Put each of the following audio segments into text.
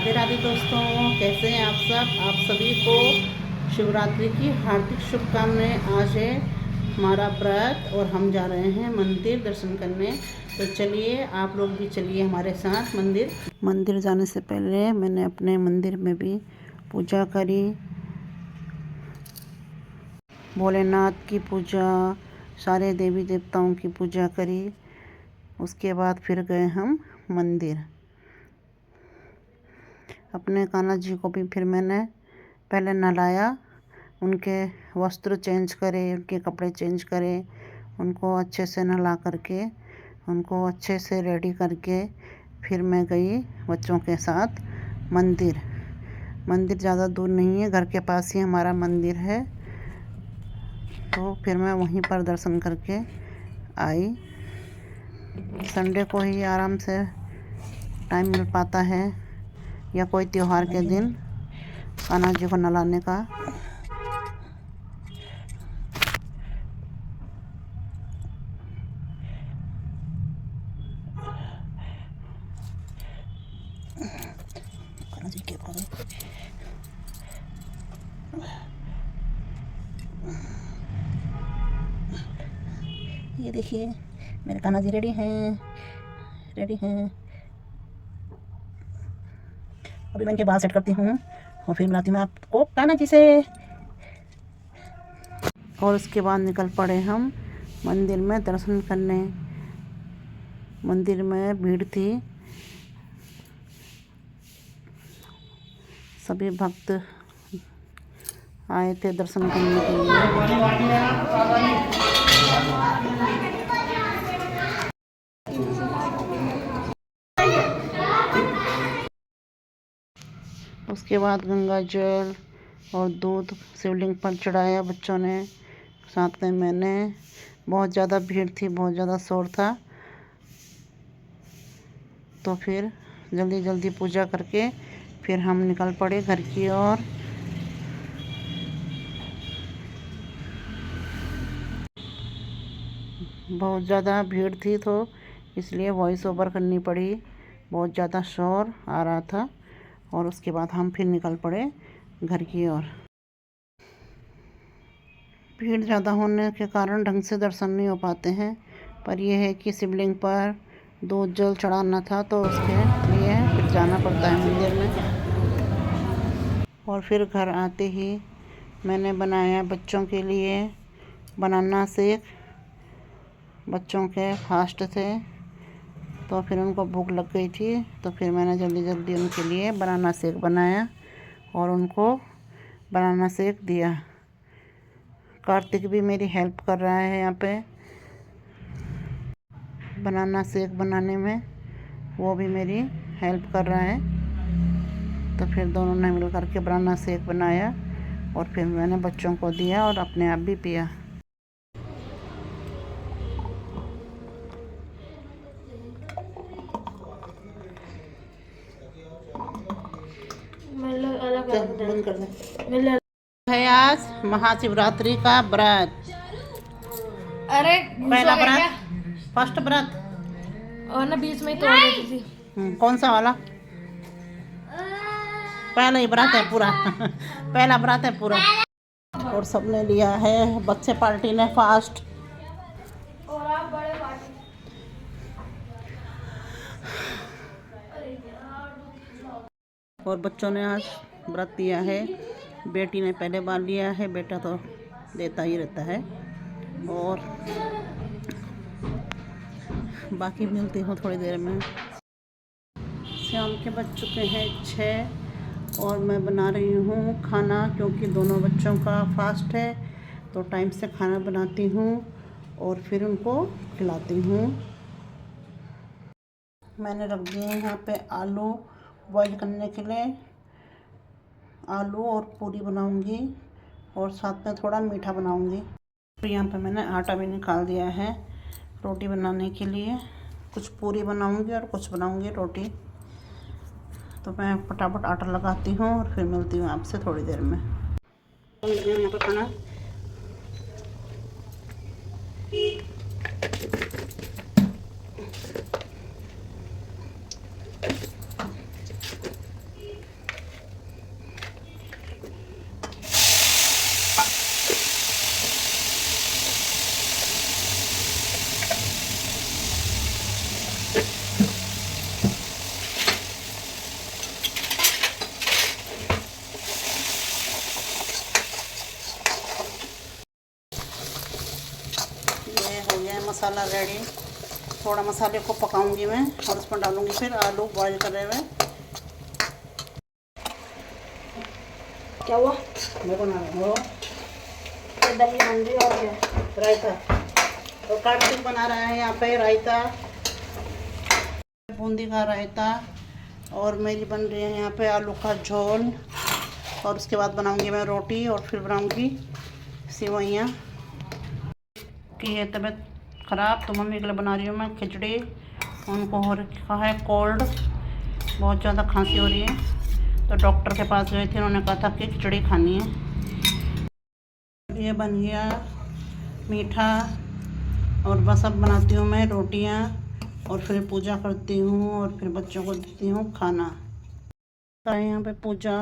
राधे राधे दोस्तों, कैसे हैं आप सब। आप सभी को शिवरात्रि की हार्दिक शुभकामनाएं। आज है हमारा व्रत और हम जा रहे हैं मंदिर दर्शन करने। तो चलिए आप लोग भी चलिए हमारे साथ मंदिर जाने से पहले मैंने अपने मंदिर में भी पूजा करी, भोलेनाथ की पूजा, सारे देवी देवताओं की पूजा करी। उसके बाद फिर गए हम मंदिर। अपने कान्हा जी को भी फिर मैंने पहले नहलाया, उनके वस्त्र चेंज करे, उनके कपड़े चेंज करे, उनको अच्छे से नहला करके, उनको अच्छे से रेडी करके फिर मैं गई बच्चों के साथ मंदिर। मंदिर ज़्यादा दूर नहीं है, घर के पास ही हमारा मंदिर है। तो फिर मैं वहीं पर दर्शन करके आई। संडे को ही आराम से टाइम मिल पाता है या कोई त्योहार के दिन कान्हा जी को नहलाने का। कान्हा जी के ये देखिए मेरे कान्हा जी रेडी हैं। अभी मैं इनके बाल सेट करती हूँ और फिर मिलाती हूँ आपको कान्हा जी से। और उसके बाद निकल पड़े हम मंदिर में दर्शन करने। मंदिर में भीड़ थी, सभी भक्त आए थे दर्शन करने के लिए। उसके बाद गंगा जल और दूध शिवलिंग पर चढ़ाया बच्चों ने, साथ में मैंने। बहुत ज़्यादा भीड़ थी, बहुत ज़्यादा शोर था। तो फिर जल्दी जल्दी पूजा करके फिर हम निकल पड़े घर की ओर। बहुत ज़्यादा भीड़ थी तो इसलिए वॉइस ओवर करनी पड़ी, बहुत ज़्यादा शोर आ रहा था। और उसके बाद हम फिर निकल पड़े घर की ओर। भीड़ ज़्यादा होने के कारण ढंग से दर्शन नहीं हो पाते हैं, पर यह है कि शिवलिंग पर दूध जल चढ़ाना था तो उसके लिए फिर जाना पड़ता है मंदिर में। और फिर घर आते ही मैंने बनाया बच्चों के लिए बनाना शेक। बच्चों के फास्ट थे तो फिर उनको भूख लग गई थी, तो फिर मैंने जल्दी जल्दी उनके लिए बनाना शेक बनाया और उनको बनाना शेक दिया। कार्तिक भी मेरी हेल्प कर रहा है यहाँ पे बनाना शेक बनाने में, वो भी मेरी हेल्प कर रहा है। तो फिर दोनों ने मिल करके बनाना शेक बनाया और फिर मैंने बच्चों को दिया और अपने आप भी पिया। बंद कर दे। है आज महाशिवरात्रि का व्रत। अरे पहला व्रत, फर्स्ट व्रत और ना बीच में तोड़ देती थी। कौन सा वाला? पहला ही व्रत है पूरा पहला व्रत है पूरा। और सबने लिया है, बच्चे पार्टी ने फास्ट। और आप बड़े पार्टी। और बच्चों ने आज व्रत लिया है। बेटी ने पहले बार लिया है, बेटा तो देता ही रहता है। और बाकी मिलती हूँ थोड़ी देर में। शाम के बज चुके हैं 6 और मैं बना रही हूँ खाना, क्योंकि दोनों बच्चों का फास्ट है तो टाइम से खाना बनाती हूँ और फिर उनको खिलाती हूँ। मैंने रख दिए हैं यहाँ पे आलू बॉईल करने के लिए। आलू और पूरी बनाऊंगी और साथ में थोड़ा मीठा बनाऊंगी। तो यहाँ पे मैंने आटा भी निकाल दिया है रोटी बनाने के लिए। कुछ पूरी बनाऊंगी और कुछ बनाऊंगी रोटी। तो मैं फटाफट आटा लगाती हूँ और फिर मिलती हूँ आपसे थोड़ी देर में। यहाँ पर खाना मसाला रेडी। थोड़ा मसाले को पकाऊंगी मैं और उसमें डालूंगी फिर आलू बॉईल कर रहे हुए। क्या हुआ? मैं बना रही हूँ दही बन रही और क्या? रायता। तो कार्तिक बना रहा है यहाँ पे रायता, बूंदी का रायता। और मेरी बन रही है यहाँ पे आलू का झोल। और उसके बाद बनाऊंगी मैं रोटी और फिर बनाऊंगी सेवइयाँ। की है तबीयत ख़राब तो मम्मी के लिए बना रही हूँ मैं खिचड़ी। उनको हो रखा है कोल्ड, बहुत ज़्यादा खांसी हो रही है, तो डॉक्टर के पास गए थे, उन्होंने कहा था कि खिचड़ी खानी है। ये बन गया मीठा। और बस अब बनाती हूँ मैं रोटियाँ और फिर पूजा करती हूँ और फिर बच्चों को देती हूँ खाना। यहाँ पे पूजा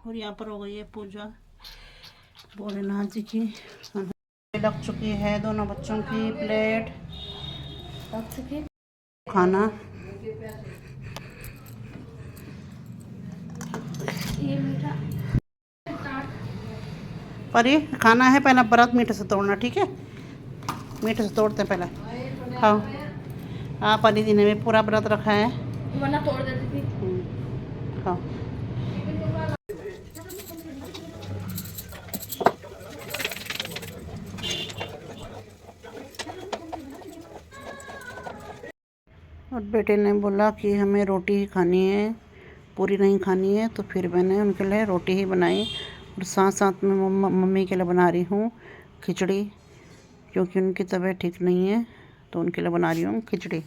और यहाँ पर हो गई है पूजा भोलेनाथ जी की। लग चुकी है दोनों बच्चों की प्लेट, लग चुकी खाना। ये मीठा पर ये खाना है, पहले व्रत मीठे से तोड़ना, ठीक है? मीठे से तोड़ते हैं पहले। खाओ। हाँ, परी दी ने भी पूरा व्रत रखा है, वरना तोड़ देती थी। खाओ। और बेटे ने बोला कि हमें रोटी ही खानी है, पूरी नहीं खानी है, तो फिर मैंने उनके लिए रोटी ही बनाई। और साथ साथ में मम्मी के लिए बना रही हूँ खिचड़ी, क्योंकि उनकी तबीयत ठीक नहीं है, तो उनके लिए बना रही हूँ खिचड़ी।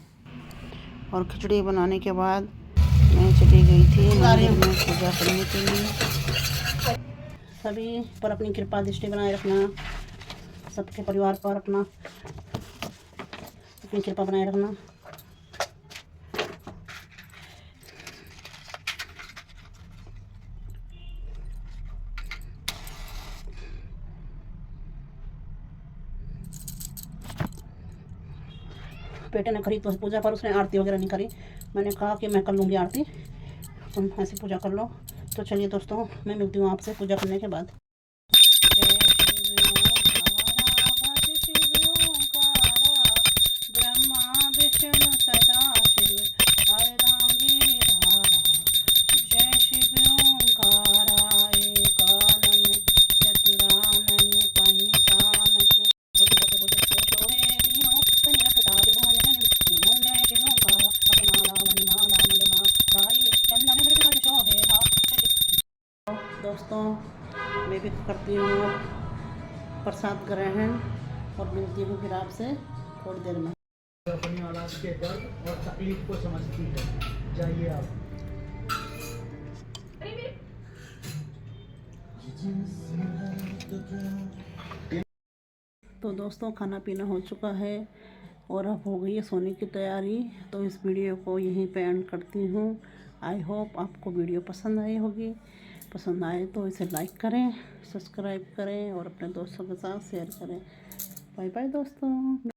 और खिचड़ी बनाने के बाद मैं चली गई थी मंदिर में पूजा करने के लिए। सभी पर अपनी कृपा दृष्टि बनाए रखना, सबके परिवार पर अपनी कृपा बनाए रखना। बेटे ने करी तो पूजा, पर उसने आरती वगैरह नहीं करी। मैंने कहा कि मैं कर लूँगी आरती, तुम ऐसे पूजा कर लो। तो चलिए दोस्तों, मैं मिलती हूँ आपसे पूजा करने के बाद। ब्रह्मा विष्णु सदा शिव अर्धांगी धारा। जय शिव ओंकारा एकानन चतुरानन पंचानन। दोस्तों, मैं भी करती हूँ प्रसाद ग्रहण और मिलती हूँ फिर आपसे थोड़ी देर में। अपनी औलाद के दर्द और तकलीफ को समझती है। जाइए आप। तो दोस्तों, खाना पीना हो चुका है और अब हो गई है सोने की तैयारी। तो इस वीडियो को यहीं पे एंड करती हूँ। आई होप आपको वीडियो पसंद आई होगी। पसंद आए तो इसे लाइक करें, सब्सक्राइब करें और अपने दोस्तों के साथ शेयर करें। बाय बाय दोस्तों।